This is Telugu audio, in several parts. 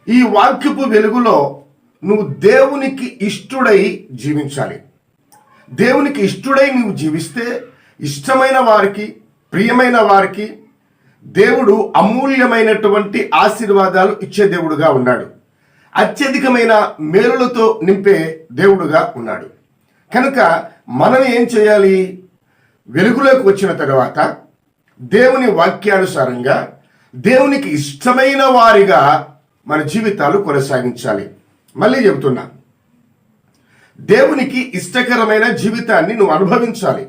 ఈ వాక్యపు వెలుగులో నువ్వు దేవునికి ఇష్టడై జీవించాలి. దేవునికి ఇష్టడై నువ్వు జీవిస్తే ఇష్టమైన వారికి, ప్రియమైన వారికి దేవుడు అమూల్యమైనటువంటి ఆశీర్వాదాలు ఇచ్చే దేవుడుగా ఉన్నాడు. అత్యధికమైన మేలులతో నింపే దేవుడుగా ఉన్నాడు. కనుక మనం ఏం చేయాలి? వెలుగులోకి వచ్చిన తర్వాత దేవుని వాక్యానుసారంగా దేవునికి ఇష్టమైన వారిగా మన జీవితాలు కొనసాగించాలి. మళ్ళీ చెబుతున్నా, దేవునికి ఇష్టకరమైన జీవితాన్ని నువ్వు అనుభవించాలి.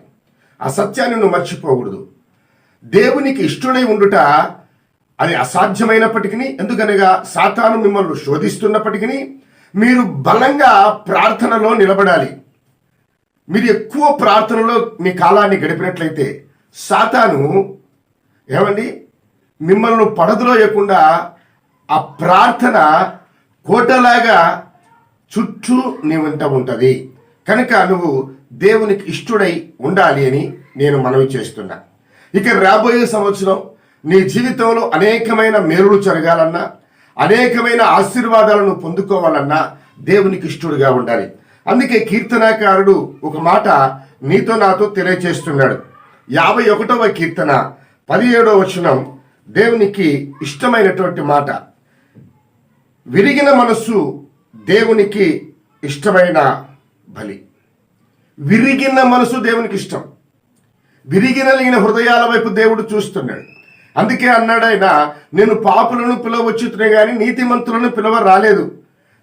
ఆ సత్యాన్ని నువ్వు మర్చిపోకూడదు. దేవునికి ఇష్టడై ఉండుట అది అసాధ్యమైనప్పటికీ, ఎందుకనగా సాతాను మిమ్మల్ని శోధిస్తున్నప్పటికీ మీరు బలంగా ప్రార్థనలో నిలబడాలి. మీరు ఎక్కువ ప్రార్థనలో మీ కాలాన్ని గడిపినట్లయితే సాతాను ఏమండి మిమ్మల్ని పడద్రోయకుండా ఆ ప్రార్థన కోటలాగా చుట్టూ నీ వెంట ఉంటుంది. కనుక నువ్వు దేవునికి ఇష్టడై ఉండాలి అని నేను మనవి చేస్తున్నా. ఇక రాబోయే సంవత్సరం నీ జీవితంలో అనేకమైన మేలులు జరగాలన్నా, అనేకమైన ఆశీర్వాదాలను పొందుకోవాలన్నా దేవునికి ఇష్టడుగా ఉండాలి. అందుకే కీర్తనాకారుడు ఒక మాట నీతో నాతో తెలియచేస్తున్నాడు. 51వ కీర్తన 17వ వచనం దేవునికి ఇష్టమైనటువంటి మాట. విరిగిన మనస్సు దేవునికి ఇష్టమైన బలి. విరిగిన మనసు దేవునికి ఇష్టం. విరిగినలిగిన హృదయాల వైపు దేవుడు చూస్తున్నాడు. అందుకే అన్నాడు ఆయన, నేను పాపులను పిలవచ్చుతునే కానీ నీతిమంతులను పిలవ రాలేదు.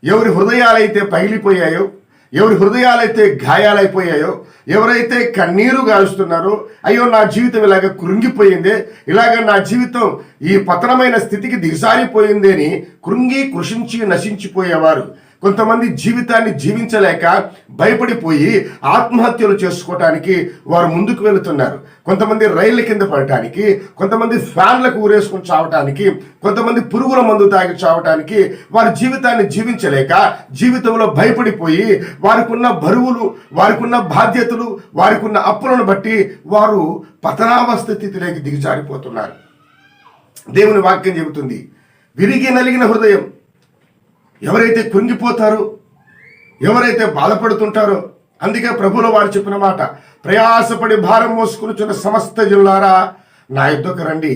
ఎవరి హృదయాలైతే పగిలిపోయాయో, ఎవరి హృదయాలైతే గాయాలైపోయాయో, ఎవరైతే కన్నీరు గారుస్తున్నారో, అయ్యో నా జీవితం ఇలాగ కృంగిపోయిందే, ఇలాగ నా జీవితం ఈ పతనమైన స్థితికి దిగజారిపోయింది అని కృంగి కృషించి నశించిపోయేవారు, కొంతమంది జీవితాన్ని జీవించలేక భయపడిపోయి ఆత్మహత్యలు చేసుకోవటానికి వారు ముందుకు వెళుతున్నారు. కొంతమంది రైళ్ల కింద పడటానికి, కొంతమంది ఫ్యాన్లకు ఊరేసుకుని చావటానికి, కొంతమంది పురుగుల మందు తాగి చావటానికి వారి జీవితాన్ని జీవించలేక జీవితంలో భయపడిపోయి వారికి ఉన్న బరువులు, వారికి ఉన్న బాధ్యతలు, వారికి ఉన్న అప్పులను బట్టి వారు పతనావస్థ స్థితిలోకి దిగజారిపోతున్నారు. దేవుని వాక్యం చెబుతుంది, విరిగి నలిగిన హృదయం. ఎవరైతే కృంగిపోతారో, ఎవరైతే బాధపడుతుంటారో, అందుకే ప్రభువుల వారు చెప్పిన మాట, ప్రయాసపడి భారం మోసుకుని సమస్త జనులారా నా యుద్ధకు రండి.